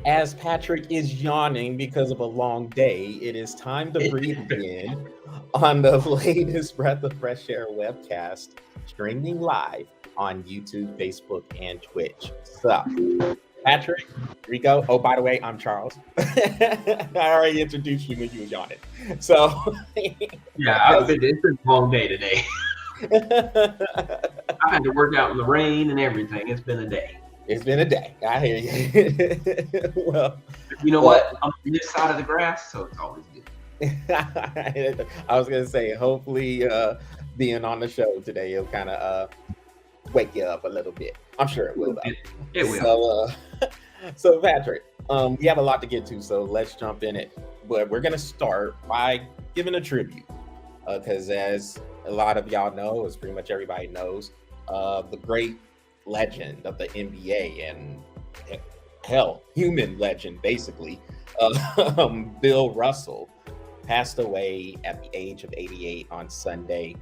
As Patrick is yawning because of a long day, it is time to breathe again on the latest Breath of Fresh Air webcast, streaming live on YouTube, Facebook, and Twitch. So, Patrick, Rico. Oh, by the way, I'm Charles. I already introduced you when you were yawning. So, Yeah, it's been a long day today. I've had to work out in the rain and everything. It's been a day. It's been a day. I hear you. Well, you know what? I'm on this side of the grass, so it's always good. I was gonna say, hopefully, being on the show today, it'll kind of wake you up a little bit. I'm sure it will. It will. So Patrick, we have a lot to get to, so let's jump in it. But we're gonna start by giving a tribute, because as a lot of y'all know, as pretty much everybody knows, the great legend of the NBA and hell, human legend, basically, Bill Russell passed away at the age of 88 on Sunday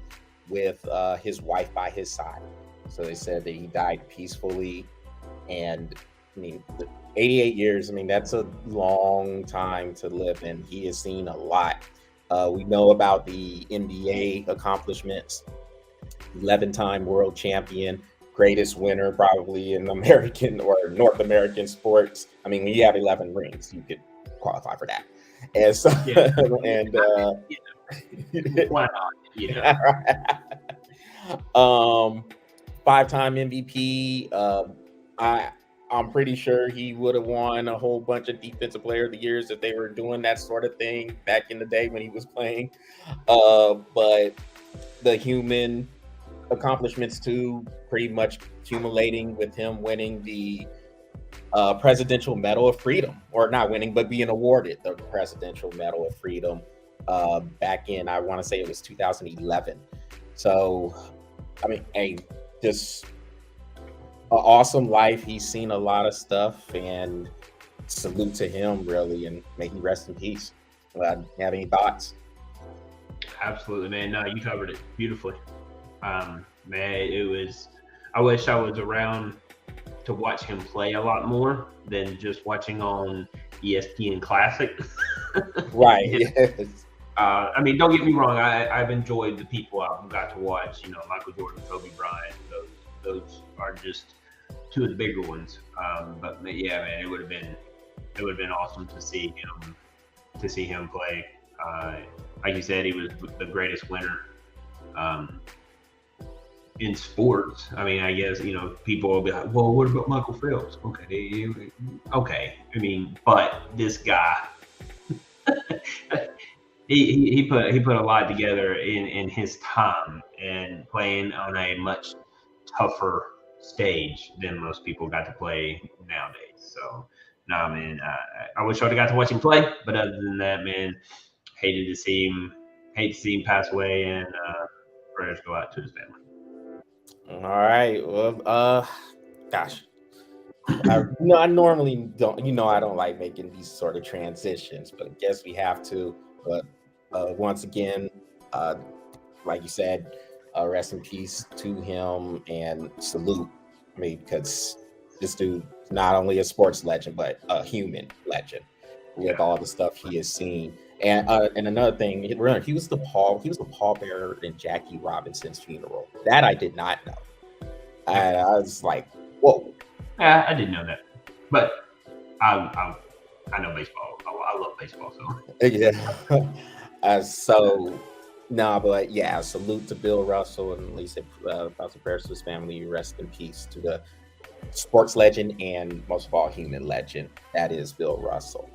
with his wife by his side. So they said that he died peacefully. And I mean, 88 years, I mean, that's a long time to live, and he has seen a lot. We know about the NBA accomplishments, 11-time world champion, greatest winner probably in American or North American sports. I mean, when you have 11 rings, you could qualify for that. And so, yeah. And why not? Yeah. 5-time MVP. I'm pretty sure he would have won a whole bunch of Defensive Player of the Years if they were doing that sort of thing back in the day when he was playing. But the human accomplishments too, pretty much accumulating with him winning the Presidential Medal of Freedom, or not winning, but being awarded the Presidential Medal of Freedom back in, I want to say it was 2011. So, I mean, hey, just an awesome life. He's seen a lot of stuff, and salute to him, really, and may he rest in peace. Have any thoughts? Absolutely, man. No, you covered it beautifully. Man, it was. I wish I was around to watch him play a lot more than just watching on ESPN Classic. Right. Yes. I mean, don't get me wrong. I've enjoyed the people I've got to watch. You know, Michael Jordan, Kobe Bryant. Those are just two of the bigger ones. But yeah, man, it would have been awesome to see him play. Like you said, he was the greatest winner in sports. I mean, I guess, you know, people will be like, well, what about Michael Phelps? Okay. I mean, but this guy, he put a lot together in his time, and playing on a much tougher stage than most people got to play nowadays. So, no, man, I wish I would have got to watch him play. But other than that, man, hate to see him pass away, and prayers go out to his family. All right. Well, gosh, I normally don't. I don't like making these sort of transitions, but I guess we have to. But once again, like you said, rest in peace to him, and salute. I mean, because this dude is not only a sports legend, but a human legend with all the stuff he has seen. And another thing, remember, he was the pallbearer in Jackie Robinson's funeral. That I did not know. I was like, whoa. Yeah, I didn't know that, but I know baseball. I love baseball, so yeah. But yeah, salute to Bill Russell, and at least thoughts and prayers to his family. Rest in peace to the sports legend, and most of all, human legend. That is Bill Russell.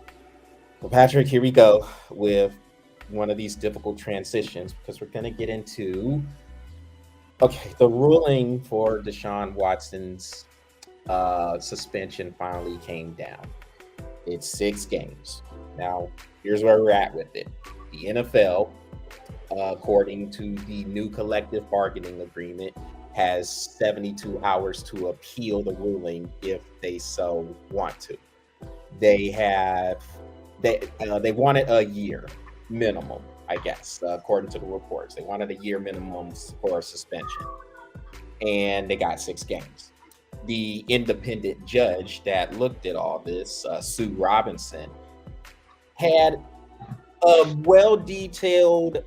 Well, Patrick, here we go with one of these difficult transitions, because we're going to get into, the ruling for Deshaun Watson's suspension finally came down. It's 6 games. Now, here's where we're at with it. The NFL, according to the new collective bargaining agreement, has 72 hours to appeal the ruling if they so want to. They wanted a year minimum, I guess, according to the reports. They wanted a year minimum for suspension, and they got 6 games. the independent judge that looked at all this, Sue Robinson, had a well-detailed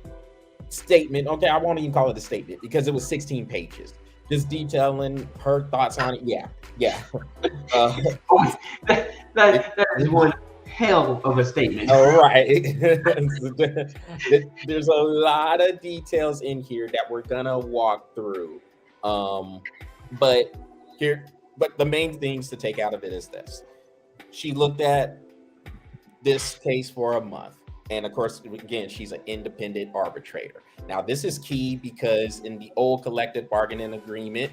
statement. Okay, I won't even call it a statement because it was 16 pages, just detailing her thoughts on it. Yeah. That is one hell of a statement. All right. There's a lot of details in here that we're gonna walk through. But the main things to take out of it is this. She looked at this case for a month. And of course, again, she's an independent arbitrator. Now, this is key because in the old collective bargaining agreement,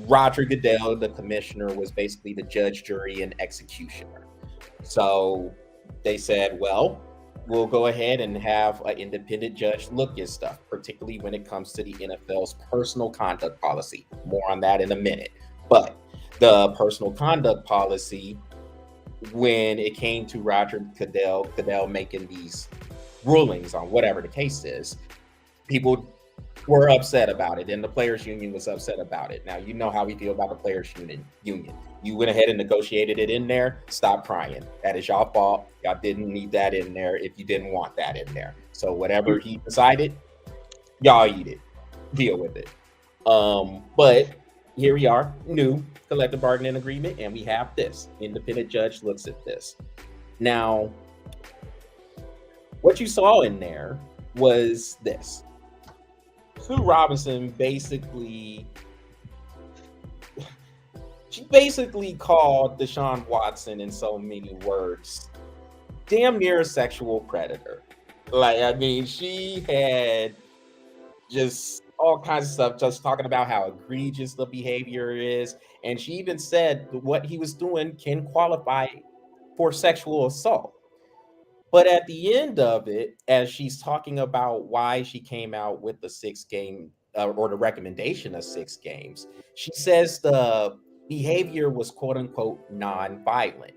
Roger Goodell, the commissioner, was basically the judge, jury, and executioner. So they said, well, we'll go ahead and have an independent judge look at stuff, particularly when it comes to the NFL's personal conduct policy. More on that in a minute. But the personal conduct policy, when it came to Roger Goodell making these rulings on whatever the case is, people were upset about it, and the players' union was upset about it. Now, you know how we feel about the players' union. You went ahead and negotiated it in there. Stop crying. That is y'all fault. Y'all didn't need that in there if you didn't want that in there. So whatever he decided, y'all eat it. Deal with it. But here we are, new collective bargaining agreement, and we have this. Independent judge looks at this. Now, what you saw in there was this. Sue Robinson basically called Deshaun Watson, in so many words, damn near a sexual predator. Like, I mean, she had just all kinds of stuff, just talking about how egregious the behavior is. And she even said what he was doing can qualify for sexual assault. But at the end of it, as she's talking about why she came out with the 6 game or the recommendation of 6 games, she says the behavior was quote unquote non-violent.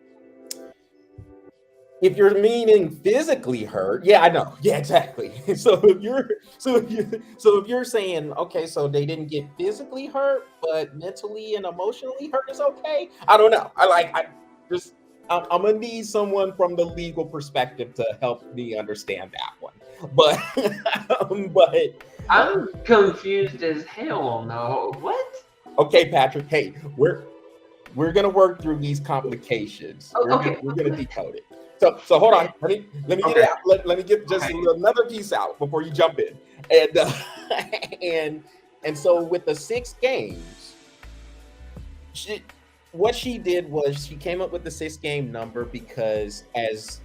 If you're meaning physically hurt, yeah, I know, yeah, exactly. So if you're saying, okay, so they didn't get physically hurt, but mentally and emotionally hurt is okay. I don't know. I'm gonna need someone from the legal perspective to help me understand that one. But I'm confused as hell. No, what? Okay, Patrick. Hey, we're gonna work through these complications. Okay. We're gonna decode it. So hold on. Let me get it out. Let me get just another piece out before you jump in. And so with the 6 games, what she did was she came up with the 6 game number because as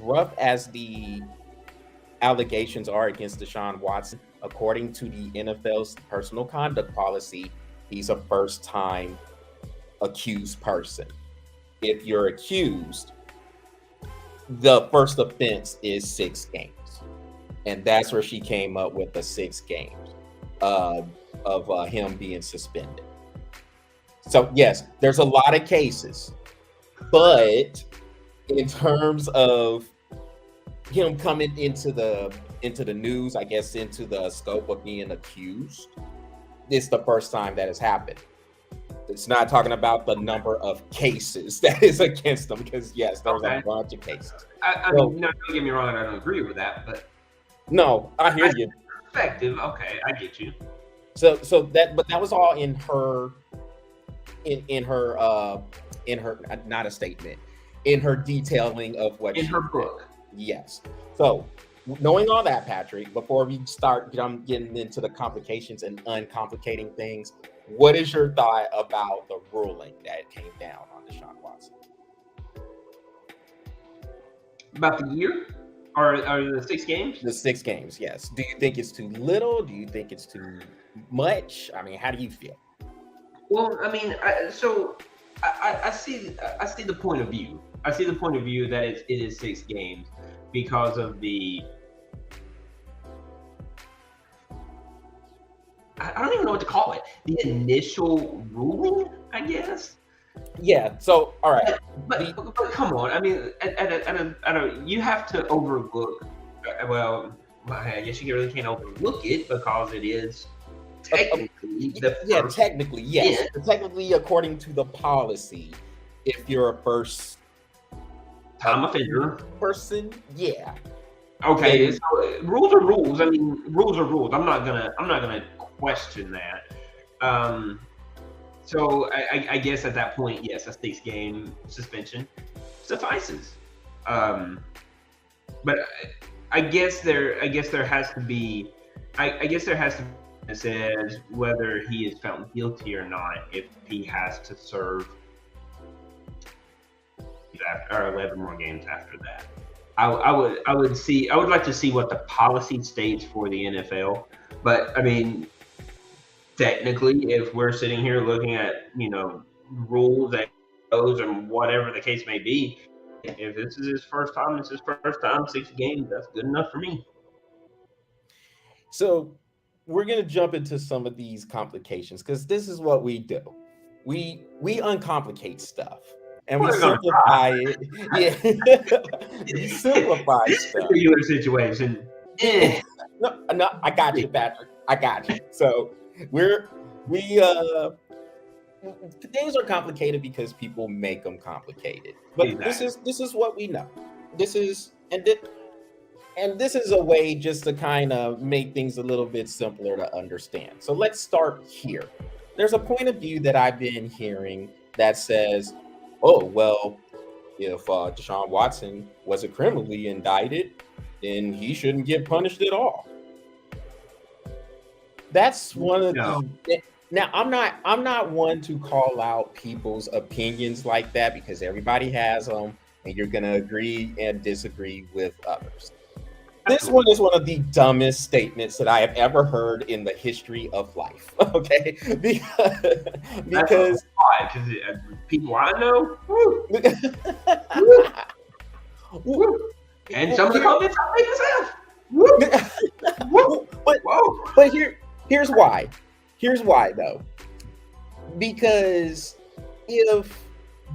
rough as the allegations are against Deshaun Watson, according to the NFL's personal conduct policy, he's a first-time accused person. If you're accused, the first offense is 6 games. And that's where she came up with the 6 games of him being suspended. So yes, there's a lot of cases, but in terms of him coming into the news, I guess into the scope of being accused, it's the first time that has happened. It's not talking about the number of cases that is against them, because yes, there's a bunch of cases. I mean, don't get me wrong, I don't agree with that, but no, I hear you. Perspective, okay, I get you. So that was all in her not a statement, in her detailing of what in her book. Yes. So knowing all that, Patrick, before we start getting into the complications and uncomplicating things, what is your thought about the ruling that came down on Deshaun Watson? About the year? Or the 6 games? The 6 games, yes. Do you think it's too little? Do you think it's too much? I mean, how do you feel? Well, I mean, I see the point of view. I see the point of view that it is 6 games because of the. I don't even know what to call it. The initial ruling, I guess. Yeah. So, all right. But come on. I mean, you have to overlook. Well, I guess you really can't overlook it because it is technically Yeah, technically, yes. Technically, according to the policy, if you're a first time offender person, yeah. Okay, so rules are rules. I mean, rules are rules. I'm not gonna question that. So I guess at that point, yes, a 6-game suspension suffices. But I guess there has to be. I guess there has to be that says whether he is found guilty or not if he has to serve 11 more games after that. I would like to see what the policy states for the NFL. But I mean, technically, if we're sitting here looking at rules and those and whatever the case may be, if this is his first time, 6 games. That's good enough for me. So we're gonna jump into some of these complications because this is what we do. We uncomplicate stuff. And we simplify it. Yeah. We simplify stuff. You in a situation. No, I got you, Patrick. I got you. So things are complicated because people make them complicated. But exactly. This is what we know. This is a way just to kind of make things a little bit simpler to understand. So let's start here. There's a point of view that I've been hearing that says, oh, well, if Deshaun Watson wasn't criminally indicted, then he shouldn't get punished at all. That's one of the. Now, I'm not one to call out people's opinions like that because everybody has them, and you're gonna agree and disagree with others. This one is one of the dumbest statements that I have ever heard in the history of life. Okay, because people I know, and some of the comments I make myself. But here's why. Here's why though, because if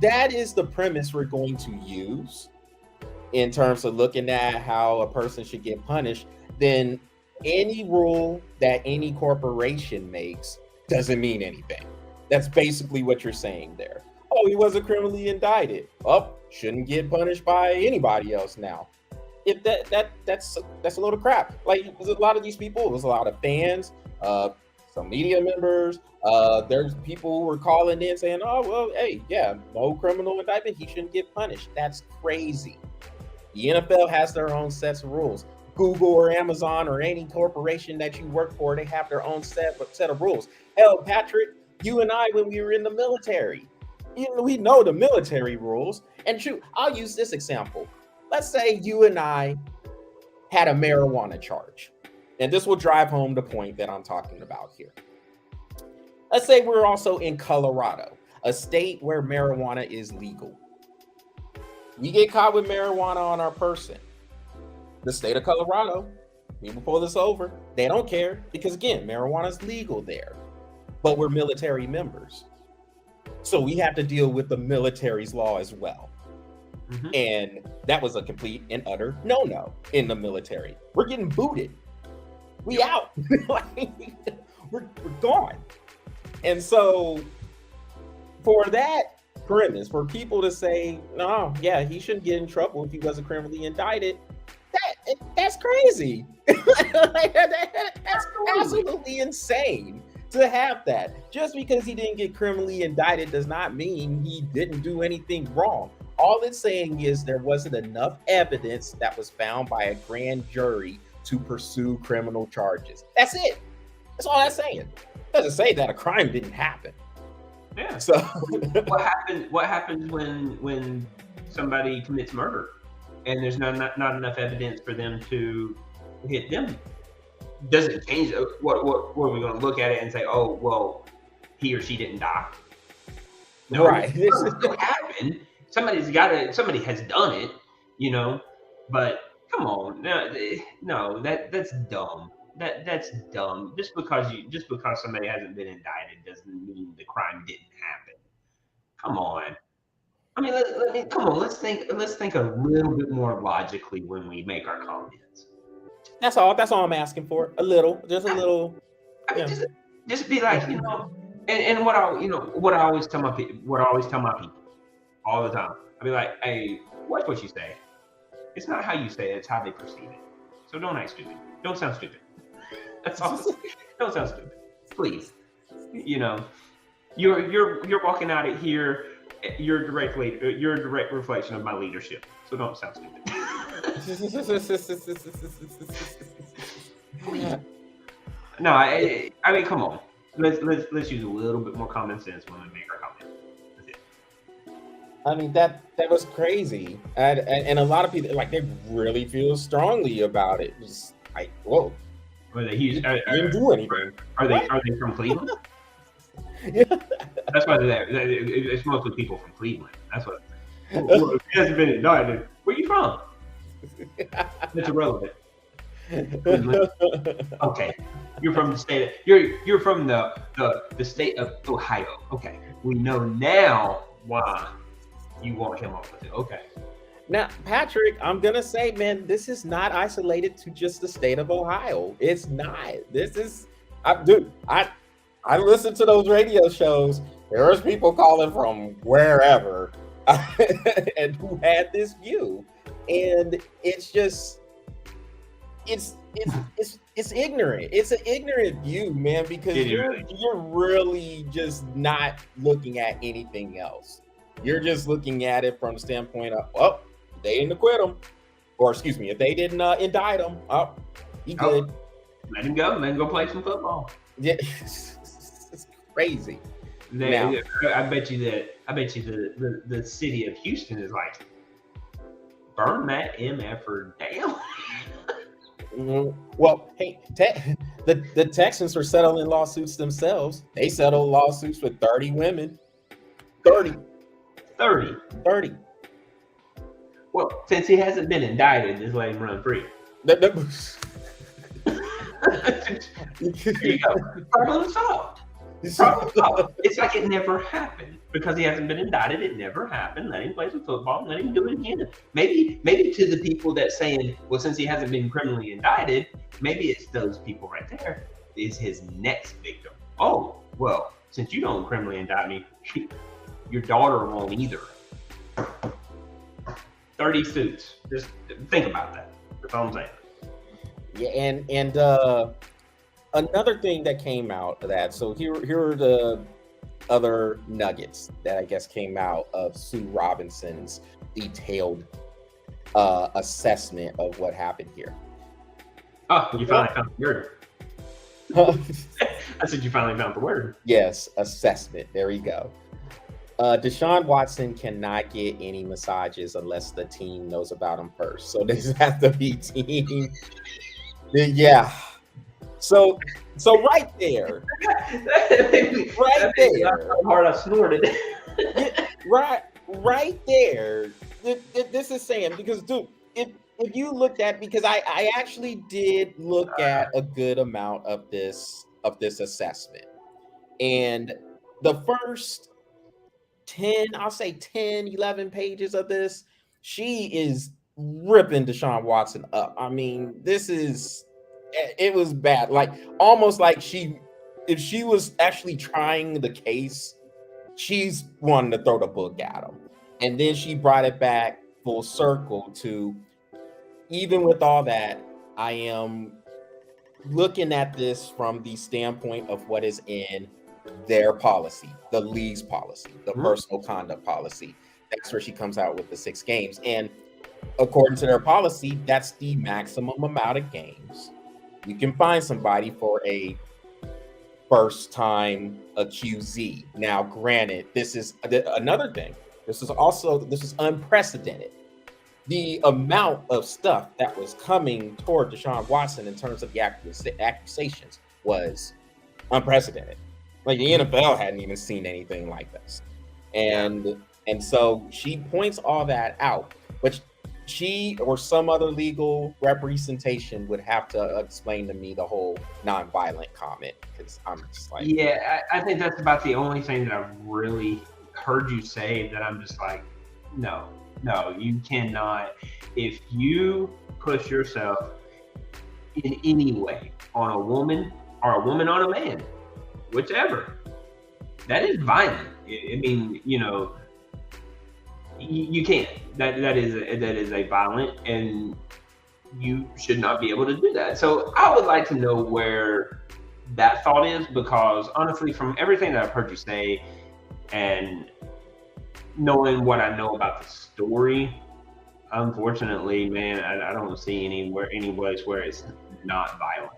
that is the premise we're going to use in terms of looking at how a person should get punished, then any rule that any corporation makes doesn't mean anything. That's basically what you're saying there. Oh, he wasn't criminally indicted. Oh, shouldn't get punished by anybody else now. If that's a load of crap. Like, there's a lot of these people, there's a lot of fans, some media members, there's people who were calling in saying, oh, well, hey, yeah, no criminal indictment, he shouldn't get punished. That's crazy. The NFL has their own sets of rules. Google or Amazon or any corporation that you work for, they have their own set of rules. Hell, Patrick, you and I, when we were in the military, we know the military rules. And shoot, I'll use this example. Let's say you and I had a marijuana charge. And this will drive home the point that I'm talking about here. Let's say we're also in Colorado, a state where marijuana is legal. We get caught with marijuana on our person. The state of Colorado, people pull this over. They don't care because, again, marijuana is legal there. But we're military members. So we have to deal with the military's law as well. Mm-hmm. And that was a complete and utter no-no in the military. We're getting booted. We out. we're gone. And so for that premise, for people to say, no, yeah, he shouldn't get in trouble if he wasn't criminally indicted, that's crazy. That's absolutely insane to have that. Just because he didn't get criminally indicted does not mean he didn't do anything wrong. All it's saying is there wasn't enough evidence that was found by a grand jury to pursue criminal charges. That's it. That's all that's saying. It doesn't say that a crime didn't happen. Yeah. So what happens when somebody commits murder and there's not enough evidence for them to hit them? Does it change? What are we going to look at it and say, oh, well, he or she didn't die? No, right. This still happened. Somebody has done it, but come on. No, that's dumb. That's dumb. Just because somebody hasn't been indicted doesn't mean the crime didn't happen. Come on. I mean, let's think a little bit more logically when we make our comments. That's all I'm asking for. Just a little. Just be like, and what I always tell my people all the time. I be like, hey, watch what you say. It's not how you say it; it's how they perceive it. So don't act stupid. Don't sound stupid. That's all. Don't sound stupid, please. You're walking out of here. You're a direct reflection of my leadership. So don't sound stupid. Please. No, I mean, come on. Let's use a little bit more common sense when we make our comment. That's it. I mean, that was crazy, and a lot of people they really feel strongly about it. Just like, whoa, didn't do anything. Are they from Cleveland? Yeah. That's why it's mostly people from Cleveland. That's what. Well, it hasn't been indicted. Where you from? That's irrelevant. Okay, you're from the state. You're from the state of Ohio. Okay, we know now why you want him off with it. Okay. Now, Patrick, I'm gonna say, man, this is not isolated to just the state of Ohio. It's not. This is, I listen to those radio shows. There's people calling from wherever and who had this view, and it's just. It's ignorant. It's an ignorant view, man, because you're really just not looking at anything else. You're just looking at it from the standpoint of, oh, they didn't acquit him, or excuse me, if they didn't indict him, oh, he good. Let him go. Let him go play some football. Yeah, it's crazy. Now, I bet you the city of Houston is like, burn that MF down. Well, hey, the Texans are settling lawsuits themselves. They settled lawsuits with 30 women. 30. Well, since he hasn't been indicted, just let him run free. There you go. Problem solved. It's like it never happened because he hasn't been indicted. It never happened. Let him play some football and let him do it again. Maybe to the people that saying, well, since he hasn't been criminally indicted, maybe it's those people right there is his next victim. Oh, well, since you don't criminally indict me, your daughter won't either. 30 suits. Just think about that. That's all I'm saying. Yeah, and another thing that came out of that, so here are the other nuggets that I guess came out of Sue Robinson's detailed assessment of what happened here. Oh, you finally found the word. I said you finally found the word. Yes, assessment. There we go. Deshaun Watson cannot get any massages unless the team knows about him first. So this has to be team. Yeah. So right there, right there, how hard I snorted. right there. This is saying, because dude, if you looked at, because I actually did look at a good amount of this assessment, and the first 11 pages of this, she is ripping Deshaun Watson up. I mean, it was bad. Like, almost like if she was actually trying the case, she's wanting to throw the book at him. And then she brought it back full circle to, even with all that, I am looking at this from the standpoint of what is in their policy, the league's policy, the personal conduct policy. That's where she comes out with the 6 games. And according to their policy, that's the maximum amount of games you can find somebody for a first-time accusee. Now, granted, this is another thing. This is unprecedented. The amount of stuff that was coming toward Deshaun Watson in terms of the accusations was unprecedented. Like, the NFL hadn't even seen anything like this. And so she points all that out, but she or some other legal representation would have to explain to me the whole non-violent comment, because I'm just like, yeah, I think that's about the only thing that I've really heard you say that I'm just like, no, you cannot. If you push yourself in any way on a woman or a woman on a man, whichever. That is violent. I mean, you can't. That is a violent, and you should not be able to do that. So I would like to know where that thought is, because honestly, from everything that I've heard you say, and knowing what I know about the story, unfortunately, man, I don't see any place where it's not violent.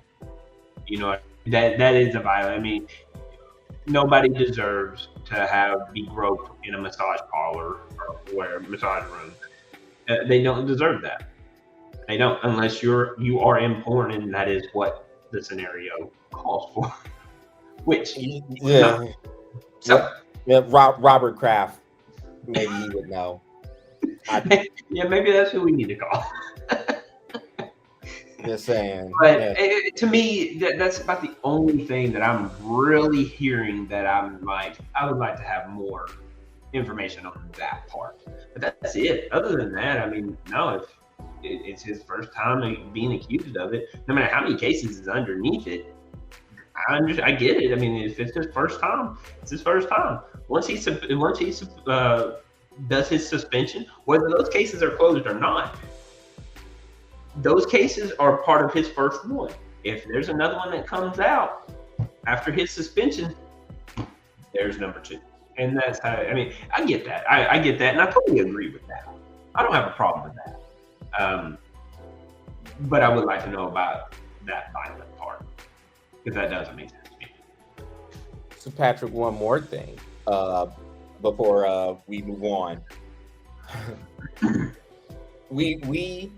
That is a violent. I mean, nobody deserves to be groped in a massage parlor or massage room. They don't deserve that. They don't, unless you are in porn, and that is what the scenario calls for. Which, yeah, so yeah. Robert Kraft, maybe he would know. Yeah, maybe that's who we need to call. Just saying. But to me, that's about the only thing that I'm really hearing that I'm like, I would like to have more information on that part. But that's it. Other than that, I mean, no, if it's his first time being accused of it, no matter how many cases is underneath it, I get it. I mean, if it's his first time, it's his first time. Once he does his suspension, whether those cases are closed or not, those cases are part of his first one. If there's another one that comes out after his suspension, there's number 2. And that's how, I mean, I get that. I get that, and I totally agree with that. I don't have a problem with that. But I would like to know about that violent part, because that doesn't make sense to me. So, Patrick, one more thing before we move on. we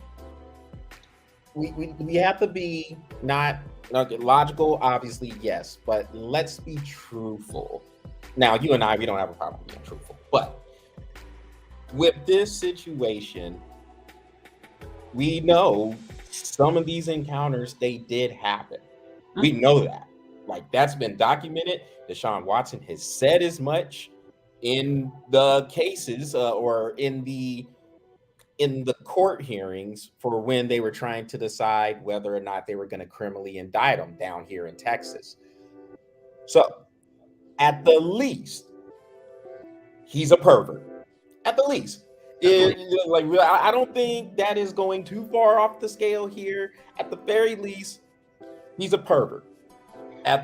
have to be not logical, obviously, yes, but let's be truthful. Now, you and we don't have a problem being truthful, but with this situation, we know some of these encounters, they did happen. We know that. Like, that's been documented. Deshaun Watson has said as much in the cases or in the court hearings for when they were trying to decide whether or not they were going to criminally indict him down here in Texas. So, at the least, he's a pervert. At the least. I don't think that is going too far off the scale here. At the very least, he's a pervert.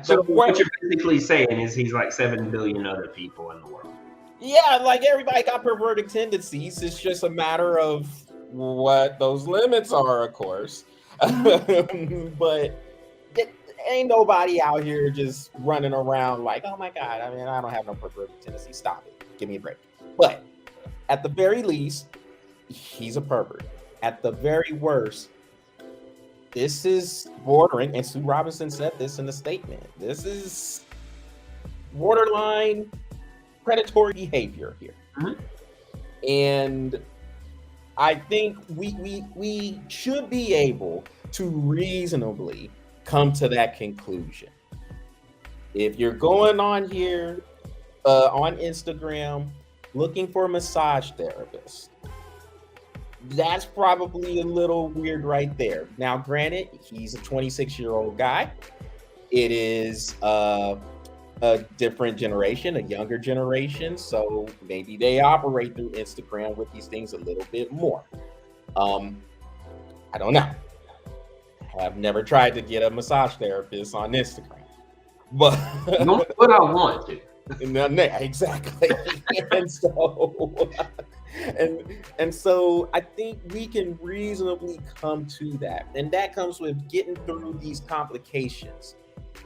So what you're basically saying is he's like 7 billion other people in the world. Yeah, like everybody got perverted tendencies. It's just a matter of what those limits are, of course. But ain't nobody out here just running around like, oh my God, I mean, I don't have no perverted tendencies. Stop it. Give me a break. But at the very least, he's a pervert. At the very worst, this is bordering, and Sue Robinson said this in the statement, this is borderline predatory behavior here. Mm-hmm. And I think we should be able to reasonably come to that conclusion. If you're going on here on Instagram looking for a massage therapist, that's probably a little weird right there. Now, granted, he's a 26-year-old guy. It is a different generation, a younger generation, so maybe they operate through Instagram with these things a little bit more. I don't know. I've never tried to get a massage therapist on Instagram, but what I want to. Exactly. and so I think we can reasonably come to that, and that comes with getting through these complications.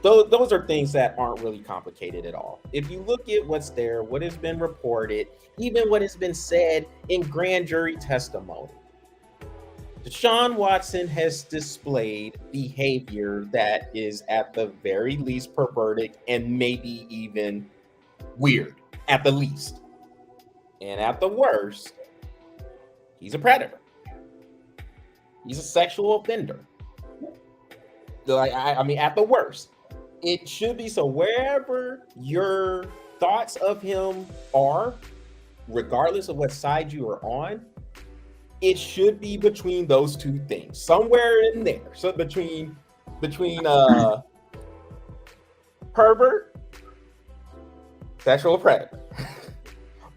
Those are things that aren't really complicated at all. If you look at what's there, what has been reported, even what has been said in grand jury testimony, Deshaun Watson has displayed behavior that is at the very least perverted and maybe even weird, at the least. And at the worst, he's a predator. He's a sexual offender. I mean, at the worst, it should be so. Wherever your thoughts of him are, regardless of what side you are on, it should be between those two things, somewhere in there. So between pervert sexual predator,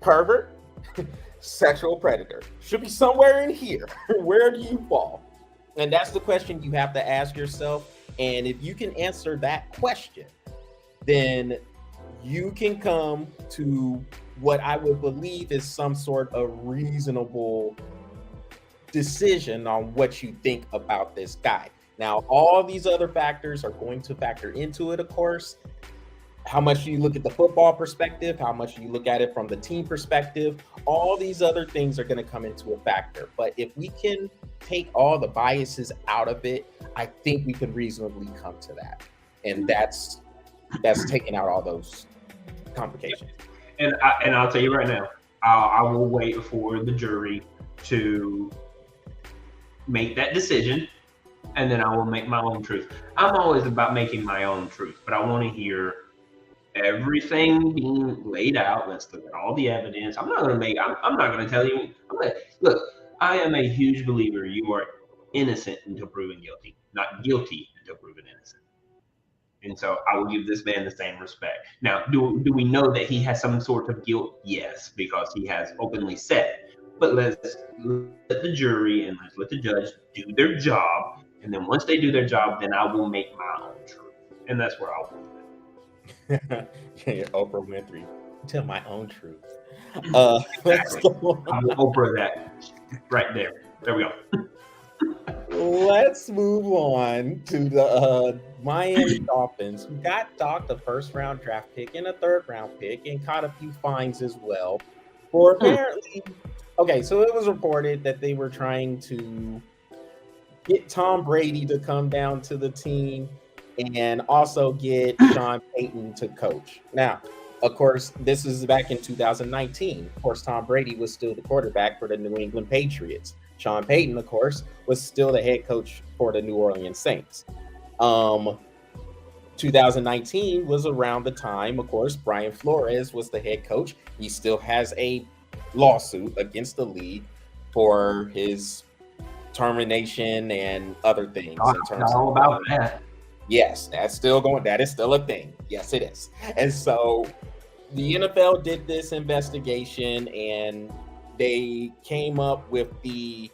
pervert, sexual predator. Should be somewhere in here. Where do you fall? And that's the question you have to ask yourself. And if you can answer that question, then you can come to what I would believe is some sort of reasonable decision on what you think about this guy. Now, all these other factors are going to factor into it, of course. How much you look at the football perspective, how much you look at it from the team perspective, all these other things are going to come into a factor. But if we can take all the biases out of it, I think we can reasonably come to that. And that's taking out all those complications. And I'll tell you right now, I will wait for the jury to make that decision, and then I will make my own truth. I'm always about making my own truth, but I want to hear everything being laid out. Let's look at all the evidence. I'm not going to tell you. Look, I am a huge believer you are innocent until proven guilty, not guilty until proven innocent. And so I will give this man the same respect. Now, do we know that he has some sort of guilt? Yes, because he has openly said. But let's let the jury and let's let the judge do their job. And then once they do their job, then I will make my own truth. And that's where I'll put it. Oprah Winfrey. Tell my own truth. Let's go. I will Oprah that right there. There we go. Let's move on to the Miami Dolphins, who got docked a first-round draft pick and a third-round pick and caught a few fines as well for apparently. Okay, so it was reported that they were trying to get Tom Brady to come down to the team and also get Sean Payton to coach. Now, of course, this is back in 2019. Of course, Tom Brady was still the quarterback for the New England Patriots. Sean Payton, of course, was still the head coach for the New Orleans Saints. 2019 was around the time, of course, Brian Flores was the head coach. He still has a lawsuit against the league for his termination and other things. All about that. Yes, that's still going. That is still a thing. Yes, it is. And so the NFL did this investigation and they came up with the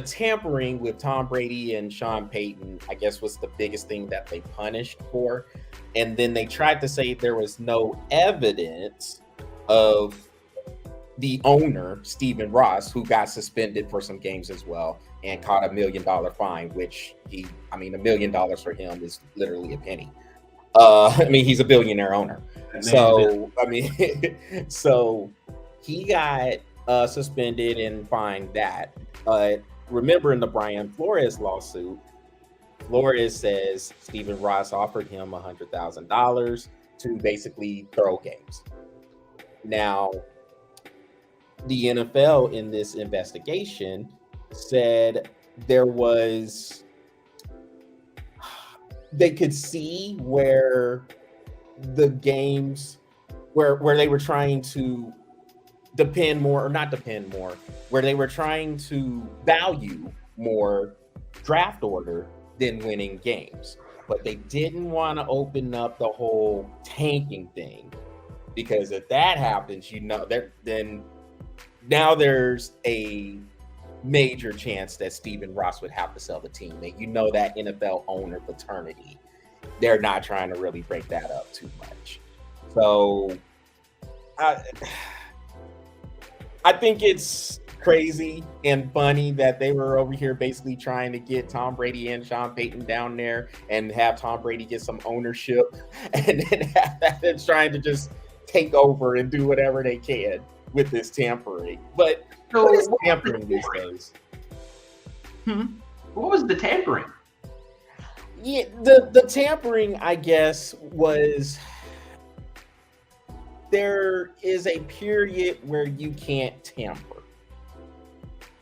tampering with Tom Brady and Sean Payton, I guess, was the biggest thing that they punished for. And then they tried to say there was no evidence of the owner, Stephen Ross, who got suspended for some games as well and caught $1 million fine, which $1 million for him is literally a penny. He's a billionaire owner. So he got suspended and fined that. But remember, in the Brian Flores lawsuit, Flores says Stephen Ross offered him $100,000 to basically throw games. Now, the NFL in this investigation said they could see where the games where they were trying to where they were trying to value more draft order than winning games. But they didn't want to open up the whole tanking thing, because if that happens, then now there's a major chance that Stephen Ross would have to sell the team. And that NFL owner fraternity, they're not trying to really break that up too much. So I think it's crazy and funny that they were over here basically trying to get Tom Brady and Sean Payton down there and have Tom Brady get some ownership, and then have them trying to just take over and do whatever they can with this tampering. But what is tampering these days? What was the tampering? Yeah, the tampering, I guess, was there is a period where you can't tamper.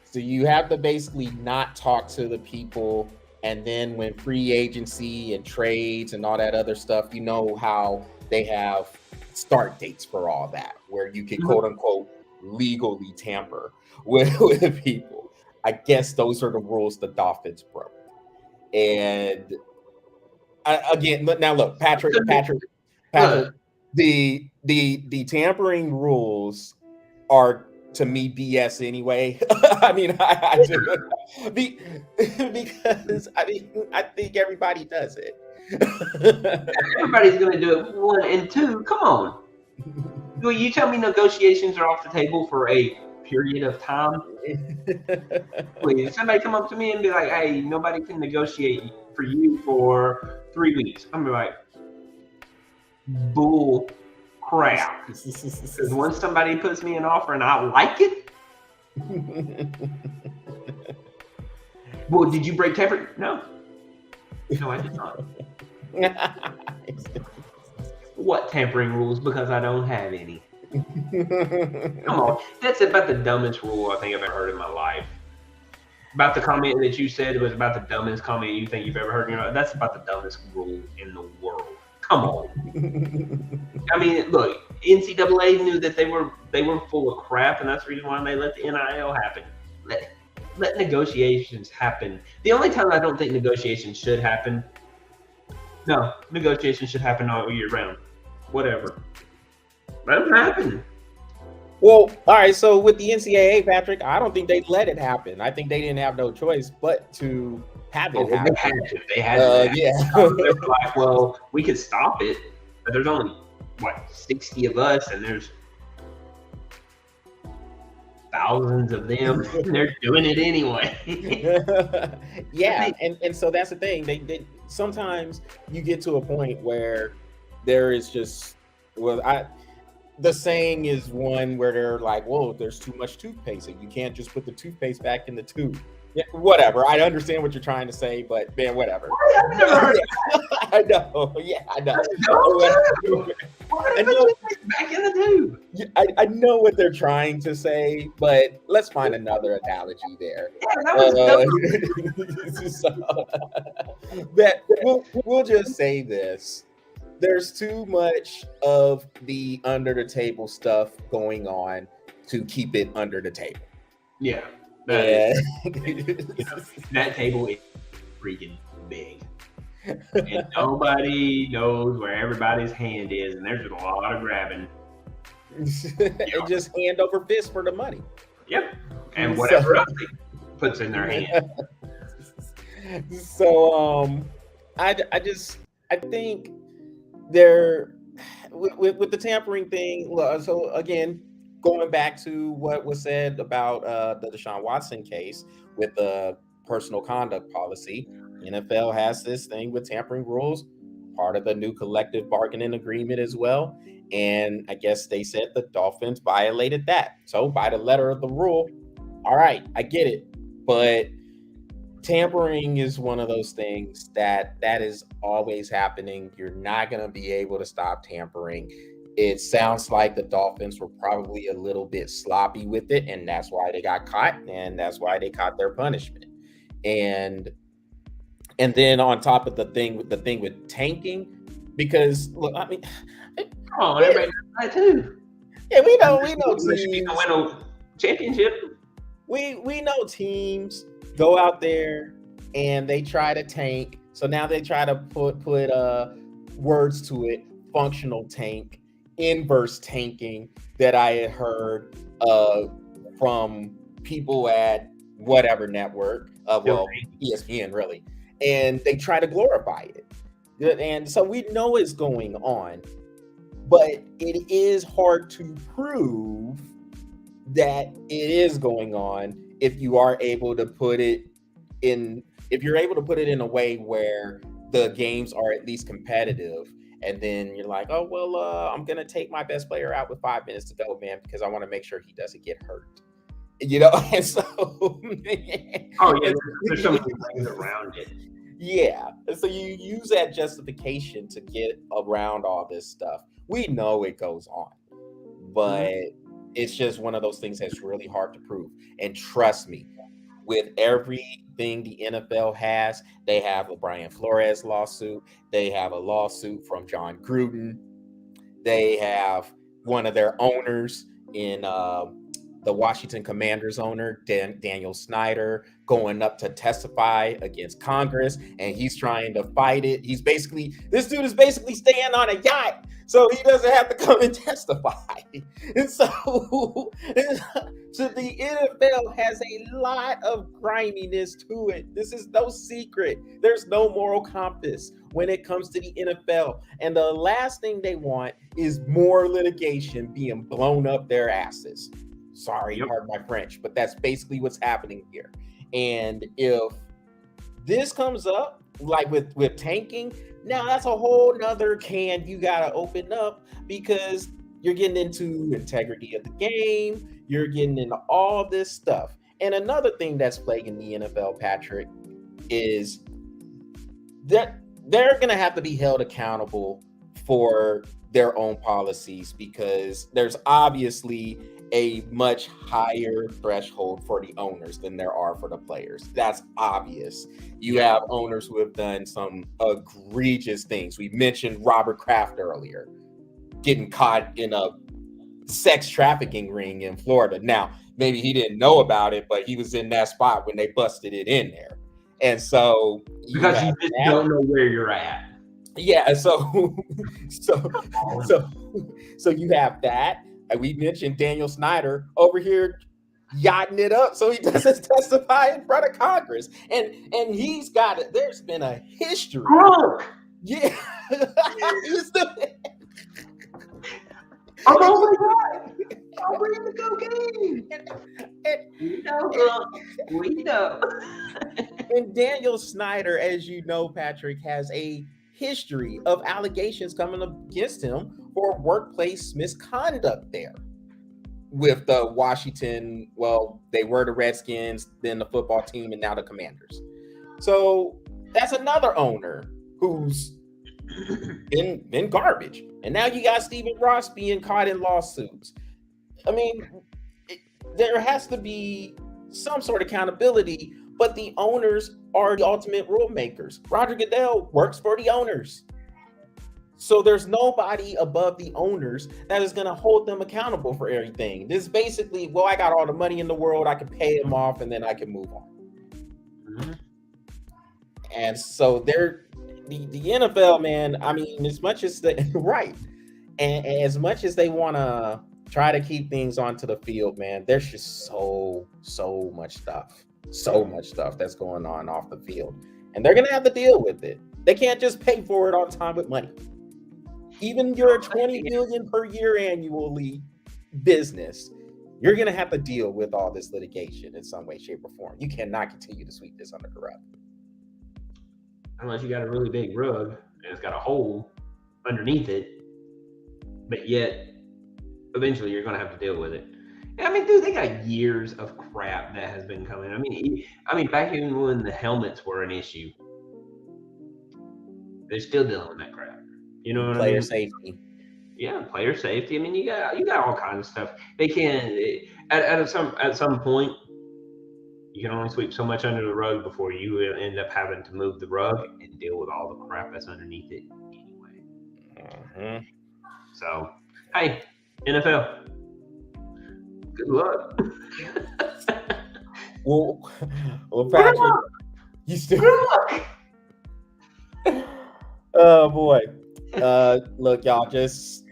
So you have to basically not talk to the people. And then when free agency and trades and all that other stuff, how they have start dates for all that, where you can quote unquote legally tamper with people. I guess those are the rules the Dolphins broke. And again, now look, Patrick, the tampering rules are to me BS anyway. I mean, I do because I think everybody does it. Everybody's going to do it. 1 and 2. Come on. Will you tell me negotiations are off the table for a period of time? Please, somebody come up to me and be like, "Hey, nobody can negotiate for you for 3 weeks." I'm like, bull crap. Because once somebody puts me an offer and I like it, well, did you break tampering? No, I did not. What tampering rules? Because I don't have any. Come on, that's about the dumbest rule I think I've ever heard in my life. About the comment that you said was about the dumbest comment you think you've ever heard. That's about the dumbest rule in the world. Come on. I mean, look, NCAA knew that they were full of crap, and that's the reason why they let the NIL happen. Let negotiations happen. The only time I don't think negotiations should happen. No, negotiations should happen all year round. Whatever. Let them happen. Well, all right. So with the NCAA, Patrick, I don't think they let it happen. I think they didn't have no choice but to have it happen. They had to. Yeah. They were like, well, we could stop it, but there's only 60 of us, and there's thousands of them. And they're doing it anyway. Yeah, and so that's the thing. They sometimes you get to a point where there is just the saying is one where they're like, whoa, there's too much toothpaste and you can't just put the toothpaste back in the tube. Yeah, whatever. I understand what you're trying to say, but man, whatever. I've never heard I know. Yeah, I know. I know. Back in the tube. I know what they're trying to say, but let's find another analogy there. Yeah, that was we'll just say this. There's too much of the under the table stuff going on to keep it under the table. Yeah. That table is freaking big. And nobody knows where everybody's hand is, and there's just a lot of grabbing. And just hand over fist for the money. Yep. And whatever else they puts in their hand. So I think there with the tampering thing. So again, going back to what was said about the Deshaun Watson case with the personal conduct policy, NFL has this thing with tampering rules, part of the new collective bargaining agreement as well. And I guess they said the Dolphins violated that. So by the letter of the rule, all right, I get it. But tampering is one of those things that is always happening. You're not going to be able to stop tampering. It sounds like the Dolphins were probably a little bit sloppy with it, and that's why they got caught, and that's why they caught their punishment. And then on top of the thing with tanking, because look, I mean, everybody knows that too. Yeah, we know teams win a championship. We know teams go out there and they try to tank. So now they try to put words to it: functional tank, inverse tanking, that I had heard from people at whatever network, ESPN really, and they try to glorify it. And so we know it's going on, but it is hard to prove that it is going on if you are able to put it in a way where the games are at least competitive. And then you're like, oh, well, I'm going to take my best player out with 5 minutes to go, man, because I want to make sure he doesn't get hurt. And so... there's so many things around it. Yeah. So you use that justification to get around all this stuff. We know it goes on, but it's just one of those things that's really hard to prove. And trust me, with everything the NFL has, they have a Brian Flores lawsuit. They have a lawsuit from John Gruden. They have one of their owners in the Washington Commanders owner, Daniel Snyder, going up to testify against Congress, and he's trying to fight it. This dude is basically staying on a yacht, so he doesn't have to come and testify. And so the NFL has a lot of griminess to it. This is no secret. There's no moral compass when it comes to the NFL. And the last thing they want is more litigation being blown up their asses. Sorry, pardon my French, but that's basically what's happening here. And if this comes up, like with tanking, now that's a whole nother can you gotta open up, because you're getting into integrity of the game, you're getting into all this stuff. And another thing that's plaguing the NFL, Patrick, is that they're gonna have to be held accountable for their own policies, because there's obviously a much higher threshold for the owners than there are for the players. That's obvious. You have owners who have done some egregious things. We mentioned Robert Kraft earlier, getting caught in a sex trafficking ring in Florida. Now, maybe he didn't know about it, but he was in that spot when they busted it in there. And so because you just don't know where you're at. Yeah, so you have that. And we mentioned Daniel Snyder over here yachting it up so he doesn't testify in front of Congress. And he's got it. There's been a history. Yeah. Oh my God. I'll bring the cocaine. We know. And Daniel Snyder, as you know, Patrick, has a history of allegations coming against him for workplace misconduct there with the Washington. Well, they were the Redskins, then the football team, and now the Commanders. So that's another owner who's been garbage. And now you got Stephen Ross being caught in lawsuits. I mean, there has to be some sort of accountability, but the owners are the ultimate rule makers. Roger Goodell works for the owners. So there's nobody above the owners that is going to hold them accountable for everything. This is basically, well, I got all the money in the world, I can pay them off, and then I can move on. Mm-hmm. And so the NFL, man, I mean, as much as they right, and as much as they want to try to keep things onto the field, man, there's just so much stuff that's going on off the field, and they're gonna have to deal with it. They can't just pay for it on time with money. Even your $20 million per year annually business, you're gonna have to deal with all this litigation in some way, shape, or form. You cannot continue to sweep this under the rug. Unless you got a really big rug and it's got a hole underneath it, but yet eventually you're going to have to deal with it. And I mean, dude, they got years of crap that has been coming. I mean, back even when the helmets were an issue, they're still dealing with that crap. You know what I mean? Player safety. Yeah, player safety. I mean, you got all kinds of stuff. They can at some point. You can only sweep so much under the rug before you end up having to move the rug and deal with all the crap that's underneath it anyway. Mm-hmm. So, hey, NFL, good luck. well, Patrick, you still. Good luck. Oh boy. Look, y'all, just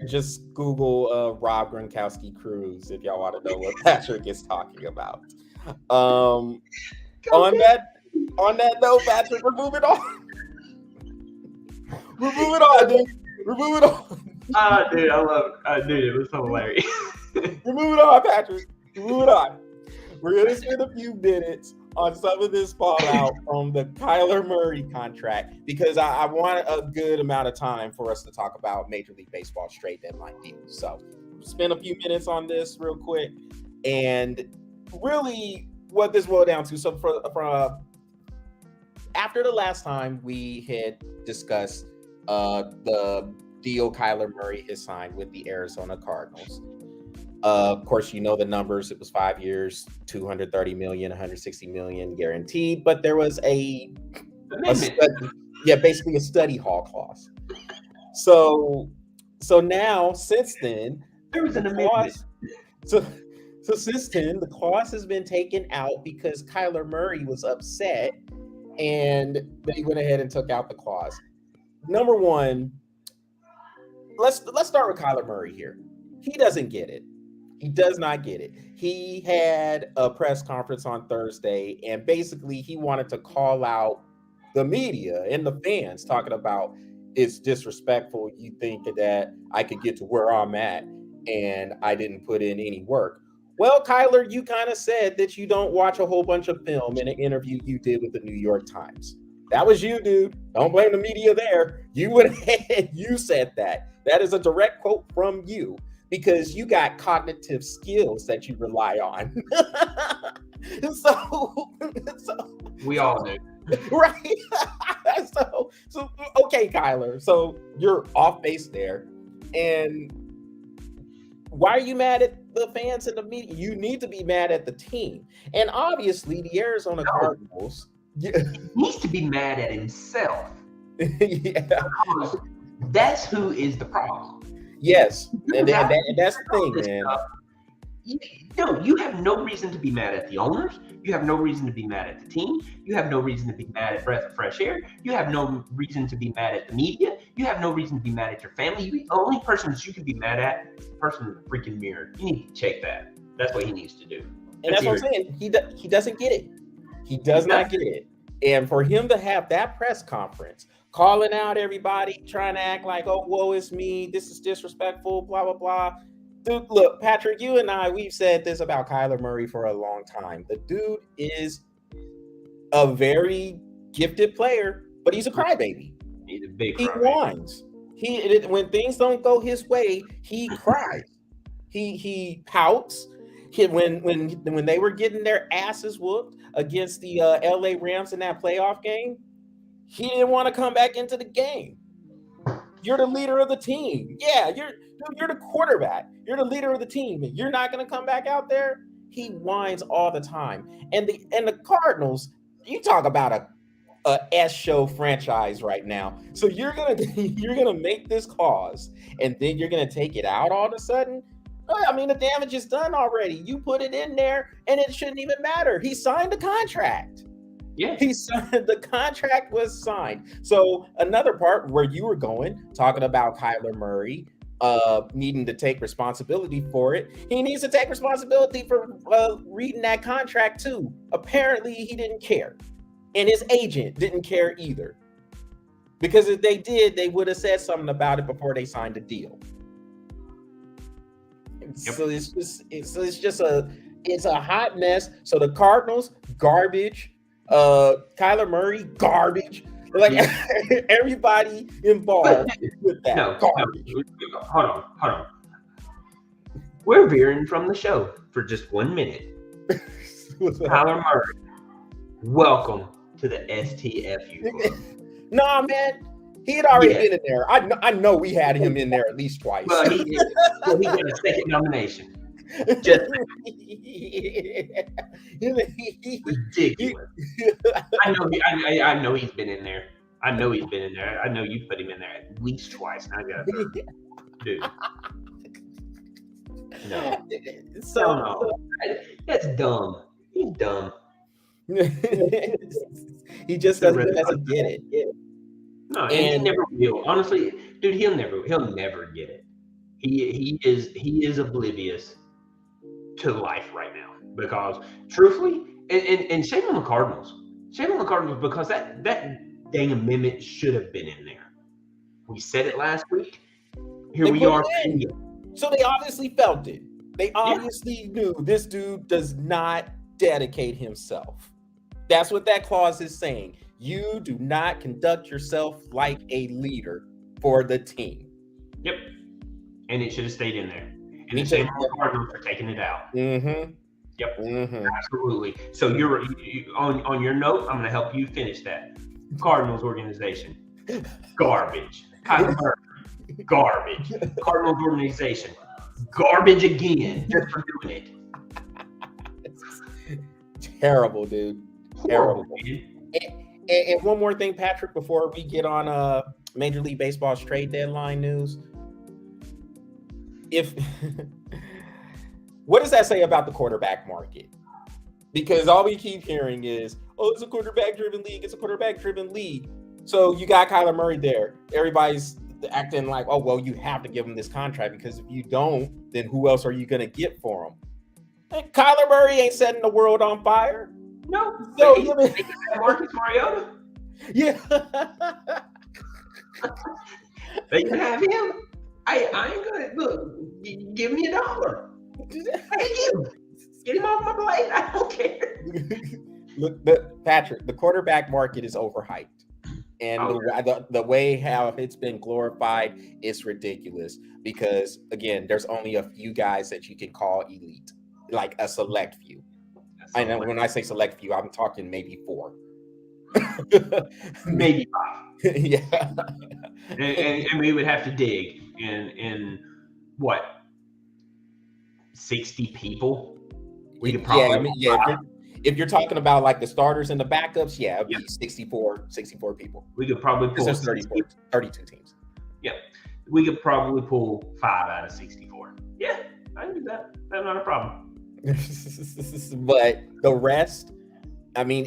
Google Rob Gronkowski Cruz if y'all want to know what Patrick is talking about. On that note, Patrick, we're moving on. Dude. We're moving on. Dude, I love it. Dude, it was so hilarious. We're moving on, Patrick. We're moving on. We're gonna spend a few minutes on some of this fallout from the Kyler Murray contract, because I want a good amount of time for us to talk about Major League Baseball trade deadline deals. So spend a few minutes on this real quick. And really what this boiled down to, so for after the last time we had discussed the deal Kyler Murray has signed with the Arizona Cardinals. Of course, you know the numbers. It was 5 years, $230 million, $160 million guaranteed, but there was basically a study hall clause. So now, since then, there was an amendment. So since then, the clause has been taken out because Kyler Murray was upset, and they went ahead and took out the clause. Number one, let's start with Kyler Murray here. He doesn't get it. He does not get it. He had a press conference on Thursday, and basically he wanted to call out the media and the fans, talking about it's disrespectful. You think that I could get to where I'm at, and I didn't put in any work. Well, Kyler, you kind of said that you don't watch a whole bunch of film in an interview you did with the New York Times. That was you, dude. Don't blame the media there. You went ahead, you said that. That is a direct quote from you, because you got cognitive skills that you rely on. so we all do. Right. so okay, Kyler. So you're off base there. And why are you mad at the fans and the media? You need to be mad at the team. And obviously the Arizona Cardinals. He needs to be mad at himself. Yeah. Because that's who is the problem. Yes. And that's the thing, man. You have no reason to be mad at the owners. You have no reason to be mad at the team. You have no reason to be mad at Breath of Fresh Air. You have no reason to be mad at the media. You have no reason to be mad at your family. The only person that you can be mad at is the person in the freaking mirror. You need to check that. That's what he needs to do. And that's what I'm saying. He doesn't get it. He does not get it. And for him to have that press conference, calling out everybody, trying to act like, oh, woe is me, this is disrespectful, blah, blah, blah. Dude, look, Patrick, you and I, we've said this about Kyler Murray for a long time. The dude is a very gifted player, but he's a crybaby. He's a big He crybaby. whines. When things don't go his way, he cries. He pouts. When they were getting their asses whooped against the LA Rams in that playoff game, he didn't want to come back into the game. You're the leader of the team. Yeah, you're the quarterback. You're the leader of the team. You're not going to come back out there. He whines all the time. And the Cardinals, you talk about a S show franchise right now. So you're gonna make this clause, and then you're gonna take it out all of a sudden. I mean, the damage is done already. You put it in there, and it shouldn't even matter. He signed the contract. Yeah, the contract was signed. So another part where you were talking about Kyler Murray needing to take responsibility for it. He needs to take responsibility for reading that contract too. Apparently, he didn't care, and his agent didn't care either. Because if they did, they would have said something about it before they signed the deal. Yep. So it's just a hot mess. So the Cardinals, garbage. Kyler Murray, garbage. Like everybody involved with that. No, hold on. We're veering from the show for just 1 minute. Kyler Murray, welcome to the STFU club. Nah, man, he had already been in there. I know we had him in there at least twice. Well, he got a second nomination. Just ridiculous. I know he's been in there. I know you put him in there at least twice. And I got dude. No. No. That's dumb. He's dumb. He just doesn't get it. No, and he never will. Honestly, dude, he'll never get it. He is oblivious to life right now, because truthfully, and shame on the Cardinals. Shame on the Cardinals, because that dang amendment should have been in there. We said it last week. Here we are. So they obviously felt it. They obviously knew this dude does not dedicate himself. That's what that clause is saying. You do not conduct yourself like a leader for the team. Yep. And it should have stayed in there. And it's shame on the Cardinals for taking it out. Mm-hmm. Yep. Mm-hmm. Absolutely. So you're on your note, I'm going to help you finish that. Cardinals organization, garbage. Kyler Murray, garbage. Cardinals organization, garbage again, just for doing it. Terrible, dude. Terrible. And one more thing, Patrick, before we get on Major League Baseball's trade deadline news. If What does that say about the quarterback market? Because all we keep hearing is, oh, it's a quarterback-driven league. It's a quarterback-driven league. So you got Kyler Murray there. Everybody's acting like, oh, well, you have to give him this contract because if you don't, then who else are you going to get for him? And Kyler Murray ain't setting the world on fire. No. So he's Marcus Mariota. Yeah. They can have him. I ain't gonna look. Give me $1. Get him off my plate. I don't care. Look, Patrick, the quarterback market is overhyped. And the way how it's been glorified is ridiculous because, again, there's only a few guys that you can call elite, like a select few. I know when I say select few, I'm talking maybe 4. Maybe 5. Yeah. And we would have to dig in what, 60 people? We could probably if you're talking about like the starters and the backups, it'd be 64 people. We could probably pull 32 teams. Yeah. We could probably pull 5 out of 64. Yeah, I can do that. That's not a problem. But the rest, I mean,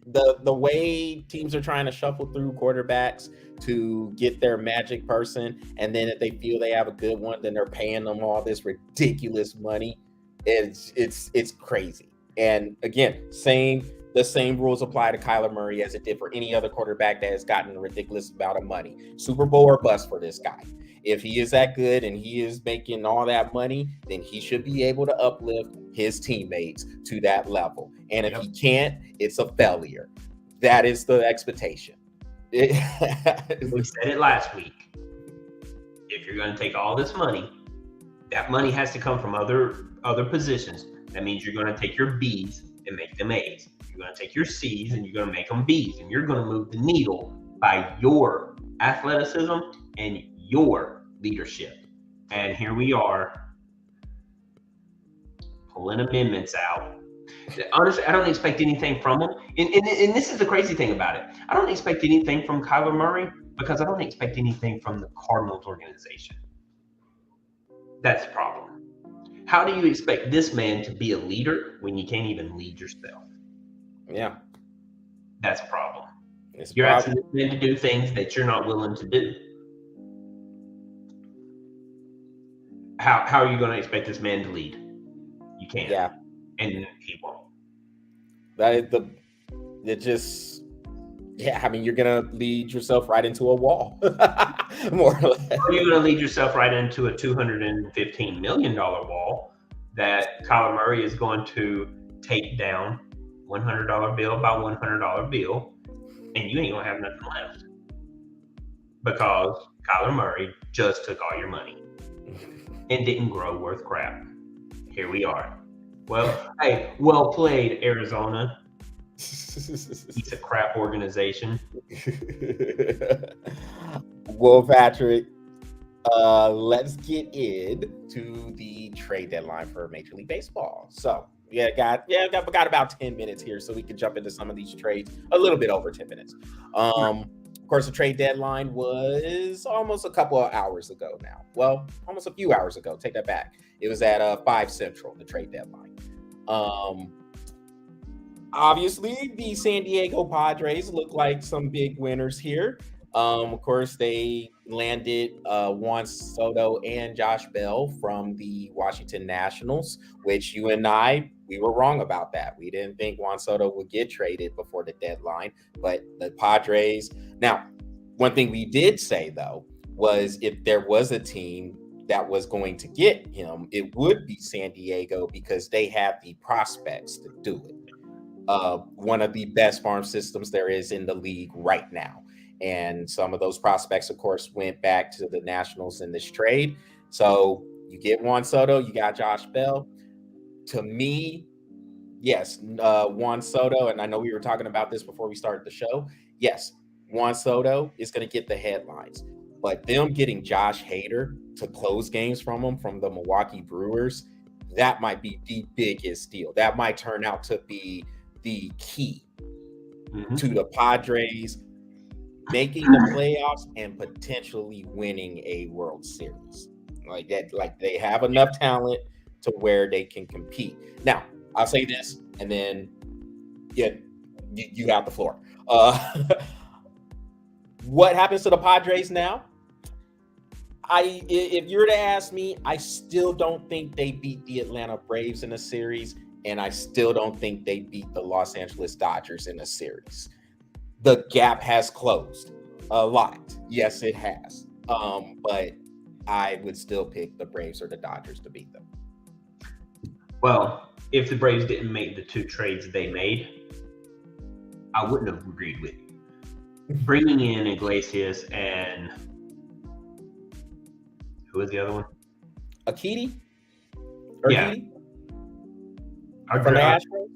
the way teams are trying to shuffle through quarterbacks to get their magic person, and then if they feel they have a good one, then they're paying them all this ridiculous money. It's crazy. And again, the same rules apply to Kyler Murray as it did for any other quarterback that has gotten a ridiculous amount of money. Super Bowl or bust for this guy. If he is that good and he is making all that money, then he should be able to uplift his teammates to that level. And if he can't, it's a failure. That is the expectation. We said it last week. If you're going to take all this money, that money has to come from other positions. That means you're going to take your B's and make them A's. You're going to take your C's and you're going to make them B's. And you're going to move the needle by your athleticism and your leadership. And here we are pulling amendments out. Honestly, I don't expect anything from him. And this is the crazy thing about it. I don't expect anything from Kyler Murray because I don't expect anything from the Cardinals organization. That's the problem. How do you expect this man to be a leader when you can't even lead yourself? Yeah. That's a problem. You're asking this man to do things that you're not willing to do. How are you going to expect this man to lead? You can't. Yeah. And he won't. I mean, you're going to lead yourself right into a wall, more or less. Or you're going to lead yourself right into a $215 million wall that Kyler Murray is going to take down $100 bill by $100 bill, and you ain't going to have nothing left because Kyler Murray just took all your money and didn't grow worth crap. Here we are. Well, hey, well played, Arizona. It's a crap organization. Well, Patrick, let's get into the trade deadline for Major League Baseball. So, got about 10 minutes here, so we can jump into some of these trades. A little bit over 10 minutes. Of course, the trade deadline was almost a couple of hours ago now. Well, almost a few hours ago. Take that back. It was at 5 Central, the trade deadline. Obviously, the San Diego Padres look like some big winners here. Of course, they landed Juan Soto and Josh Bell from the Washington Nationals, which you and we were wrong about that. We didn't think Juan Soto would get traded before the deadline, but the Padres. Now, one thing we did say, though, was if there was a team that was going to get him, it would be San Diego because they have the prospects to do it. One of the best farm systems there is in the league right now. And some of those prospects, of course, went back to the Nationals in this trade. So you get Juan Soto, you got Josh Bell. To me, yes, Juan Soto, and I know we were talking about this before we started the show. Yes, Juan Soto is going to get the headlines. But them getting Josh Hader to close games from the Milwaukee Brewers, that might be the biggest deal. That might turn out to be the key to the Padres making the playoffs and potentially winning a World Series. Like that, like they have enough talent to where they can compete. Now, I'll say this, and then you got the floor. What happens to the Padres now? If you were to ask me, I still don't think they beat the Atlanta Braves in a series, and I still don't think they beat the Los Angeles Dodgers in a series. The gap has closed a lot. Yes, it has. But I would still pick the Braves or the Dodgers to beat them. Well, if the Braves didn't make the 2 trades they made, I wouldn't have agreed with you. Bringing in Iglesias and who was the other one? Akiti? Yeah. From the Astros?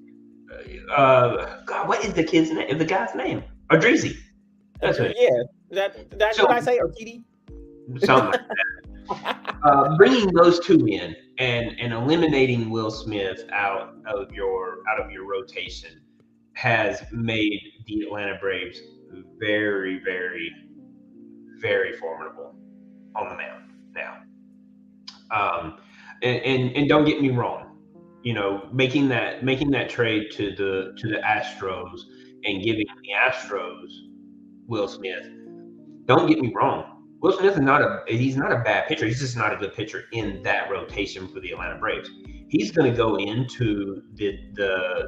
God, what is the kid's name? The guy's name? Adrizi. That's right. Yeah. That's what I say, Akiti? Something like that. Bringing those 2 in and eliminating Will Smith out of your rotation has made the Atlanta Braves very, very, very formidable on the mound now. And don't get me wrong, making that trade to the Astros and giving the Astros Will Smith. Don't get me wrong. Will Smith he's not a bad pitcher. He's just not a good pitcher in that rotation for the Atlanta Braves. He's going to go into the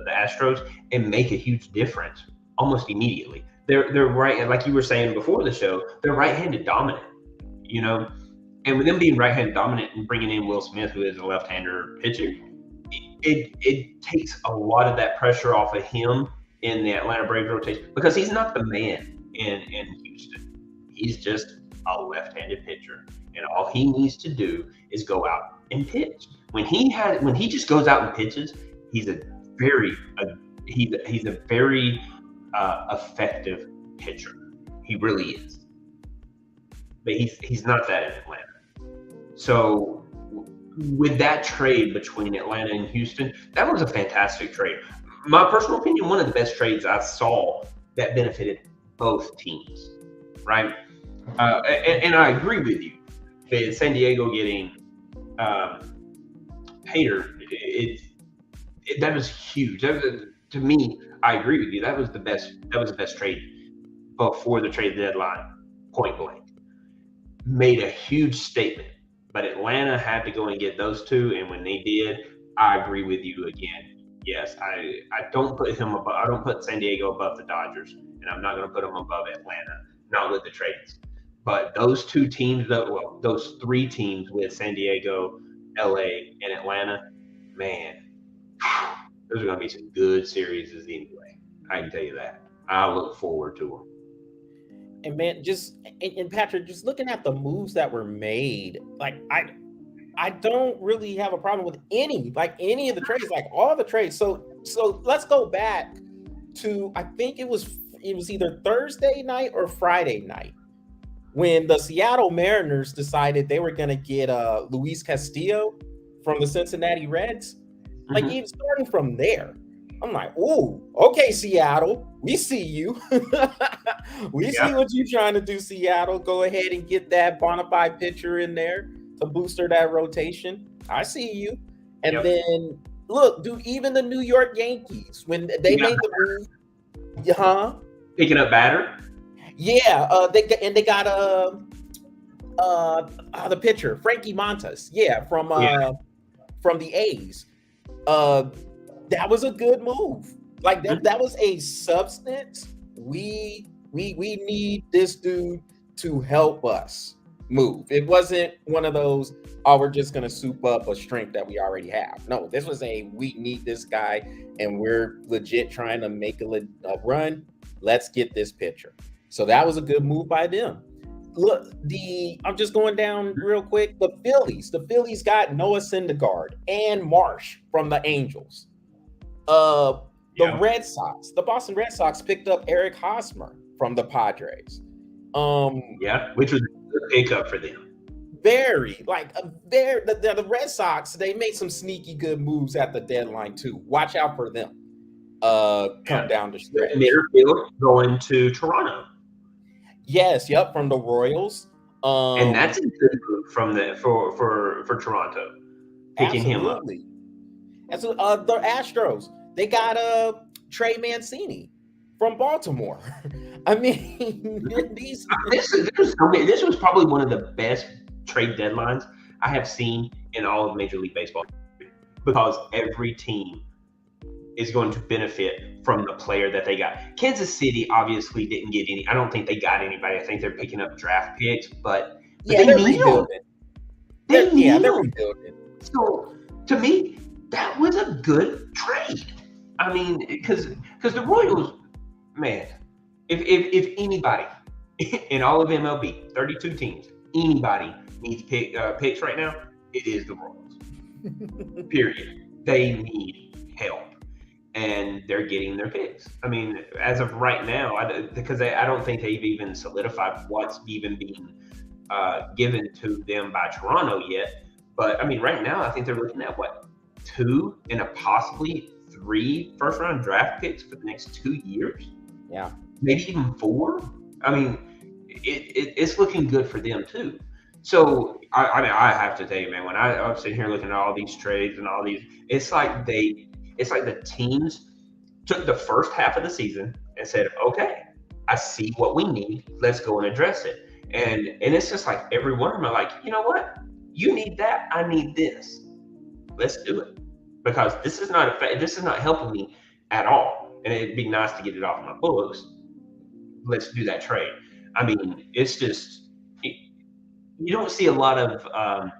Astros and make a huge difference almost immediately. They're right, like you were saying before the show, they're right-handed dominant, and with them being right-handed dominant and bringing in Will Smith, who is a left-hander pitcher, it takes a lot of that pressure off of him in the Atlanta Braves rotation because he's not the man in Houston. He's just a left-handed pitcher, and all he needs to do is go out and pitch. When he just goes out and pitches, he's a very effective pitcher. He really is, but he's not that in Atlanta. So with that trade between Atlanta and Houston, that was a fantastic trade. My personal opinion, one of the best trades I saw that benefited both teams, right? And I agree with you. San Diego getting Hader, that was huge. To me, I agree with you. That was the best trade before the trade deadline, point blank. Made a huge statement. But Atlanta had to go and get those 2, and when they did, I agree with you again. Yes, I don't put him above. I don't put San Diego above the Dodgers, and I'm not going to put them above Atlanta. Not with the trades, but those 2 teams, those 3 teams with San Diego, LA, and Atlanta, man, those are going to be some good series anyway. I can tell you that. I look forward to them. And man, and Patrick, just looking at the moves that were made, like I don't really have a problem with any of the trades, like all the trades. So let's go back to, I think it was either Thursday night or Friday night when the Seattle Mariners decided they were going to get Luis Castillo from the Cincinnati Reds. Like even starting from there, I'm like, oh, okay, Seattle, we see you. We see what you're trying to do, Seattle. Go ahead and get that bona fide pitcher in there to booster that rotation. I see you. And then, look, dude, even the New York Yankees, when they made the move, picking up batter? Yeah, they got the pitcher, Frankie Montas, from the A's. That was a good move. Like that was a substance. We need this dude to help us move. It wasn't one of those, oh, we're just gonna soup up a strength that we already have. No, this was we need this guy, and we're legit trying to make a run. Let's get this pitcher. So that was a good move by them. Look, I'm just going down real quick. The Phillies got Noah Syndergaard and Marsh from the Angels. The Boston Red Sox picked up Eric Hosmer from the Padres. Which was a good pickup for them. The Red Sox, they made some sneaky good moves at the deadline too. Watch out for them. Come down the stretch. Midfield going to Toronto. Yes, from the Royals. And that's a good move for Toronto. picking him up. Absolutely. As the Astros, they got Trey Mancini from Baltimore. I mean, these. This was probably one of the best trade deadlines I have seen in all of Major League Baseball, because every team is going to benefit from the player that they got. Kansas City obviously didn't get any. I don't think they got anybody. I think they're picking up draft picks, but Yeah, they they're need rebuilding. them. They're rebuilding. So to me, that was a good trade. I mean, because the Royals, man, if anybody in all of MLB, 32 teams, anybody needs picks right now, it is the Royals. Period. They need help, and they're getting their picks. I mean, as of right now, because I don't think they've even solidified what's even being given to them by Toronto yet. But I mean, right now, I think they're looking at 2 and possibly 3 first-round draft picks for the next 2 years. Yeah, maybe even 4. I mean, it's looking good for them too. So I have to tell you, man, when I'm sitting here looking at all these trades and all these, it's like the teams took the first half of the season and said, okay, I see what we need. Let's go and address it. And it's just like every one of them are like, you know what? You need that. I need this. Let's do it, because this is not helping me at all. And it'd be nice to get it off my books. Let's do that trade. I mean, it's just, you don't see a lot of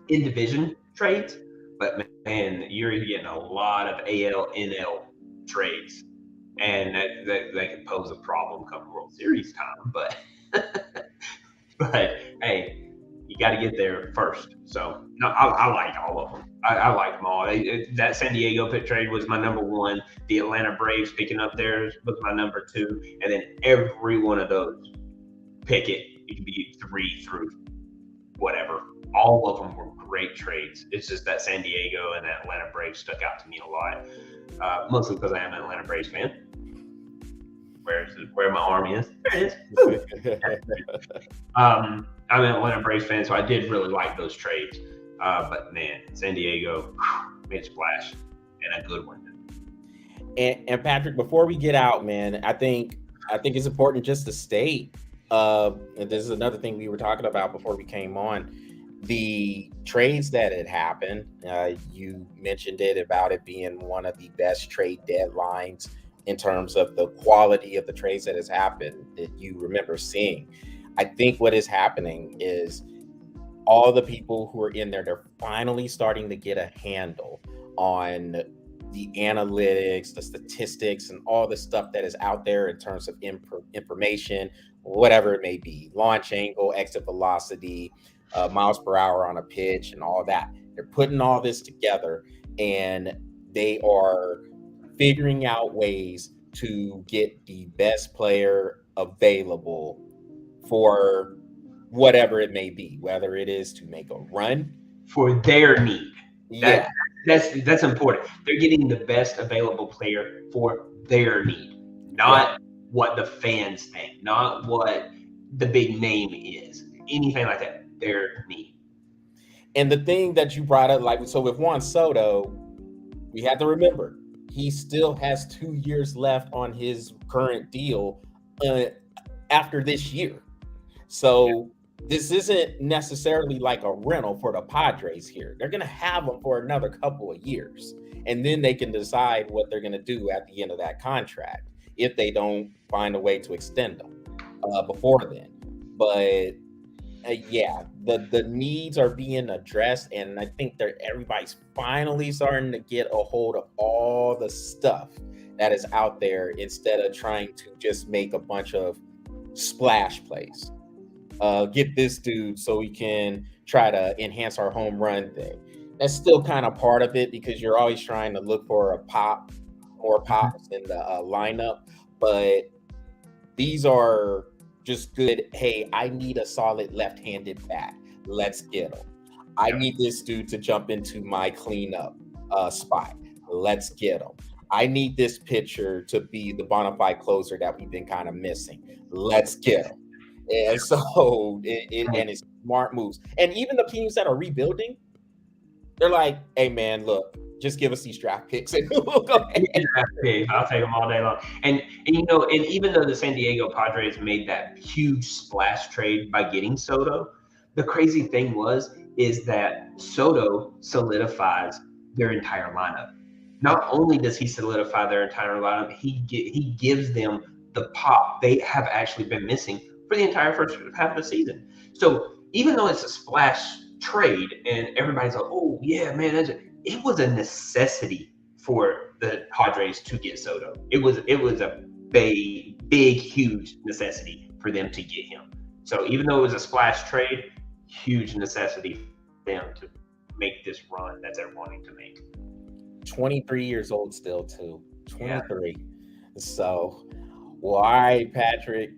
in division trades, but man, you're getting a lot of AL, NL trades, and that could pose a problem come World Series time. But but hey, you got to get there first. So no, I like all of them. I like them all. That San Diego pick trade was my number 1. The Atlanta Braves picking up theirs was my number 2. And then every one of those, pick it. It could be 3 through whatever. All of them were great trades. It's just that San Diego and that Atlanta Braves stuck out to me a lot, mostly because I am an Atlanta Braves fan. Where my arm is. There it is. I'm an Atlanta Braves fan, so I did really like those trades. But man, San Diego made a splash, and a good one. And Patrick, before we get out, man, I think it's important just to state, and this is another thing we were talking about before we came on, the trades that had happened. You mentioned about it being one of the best trade deadlines in terms of the quality of the trades that has happened that you remember seeing. I think what is happening is all the people who are in there, they're finally starting to get a handle on the analytics, the statistics, and all the stuff that is out there in terms of information, whatever it may be, launch angle, exit velocity, miles per hour on a pitch, and all that. They're putting all this together, and they are figuring out ways to get the best player available for whatever it may be, whether it is to make a run for their need. Yeah, that's important. They're getting the best available player for their need, not what the fans think, not what the big name is, anything like that. Their need. And the thing that you brought up, like, so with Juan Soto, we have to remember he still has 2 years left on his current deal after this year. So this isn't necessarily like a rental for the Padres here. They're going to have him for another couple of years, and then they can decide what they're going to do at the end of that contract if they don't find a way to extend them before then. But the needs are being addressed, and I think everybody's finally starting to get a hold of all the stuff that is out there instead of trying to just make a bunch of splash plays. Get this dude so we can try to enhance our home run thing. That's still kind of part of it because you're always trying to look for more pops in the lineup. But these are just good. Hey, I need a solid left-handed bat. Let's get him. I need this dude to jump into my cleanup spot. Let's get him. I need this pitcher to be the bona fide closer that we've been kind of missing. Let's get him. And so and it's smart moves. And even the teams that are rebuilding, They're like, hey man, look, just give us these draft picks and we'll go ahead. I'll take them all day long. And and even though the San Diego Padres made that huge splash trade by getting Soto, the crazy thing is that Soto solidifies their entire lineup. Not only does he solidify their entire lineup, he gives them the pop they have actually been missing for the entire first half of the season. So even though it's a splash trade and everybody's like, oh yeah, man, it was a necessity for the Padres to get Soto. It was a big, huge necessity for them to get him. So even though it was a splash trade, huge necessity for them to make this run that they're wanting to make. 23 years old still too. 23. Yeah. So, well, all right, Patrick.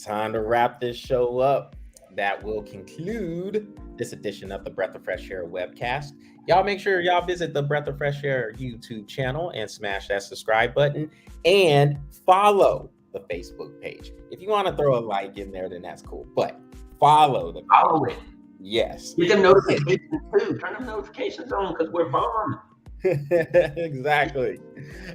Time to wrap this show up. That will conclude this edition of the Breath of Fresh Air webcast. Y'all make sure y'all visit the Breath of Fresh Air YouTube channel and smash that subscribe button and follow the Facebook page. If you want to throw a like in there, then that's cool. But follow it. Yes. Get them notifications too. Turn them notifications on because we're bomb. Exactly.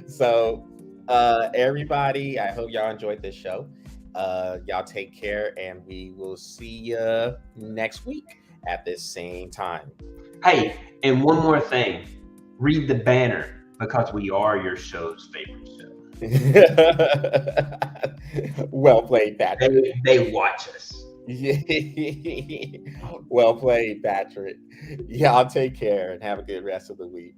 So, everybody, I hope y'all enjoyed this show. Y'all take care, and we will see you next week at this same time. Hey, and one more thing. Read the banner because we are your show's favorite show. Well played, Patrick. They watch us. Well played, Patrick. Y'all take care and have a good rest of the week.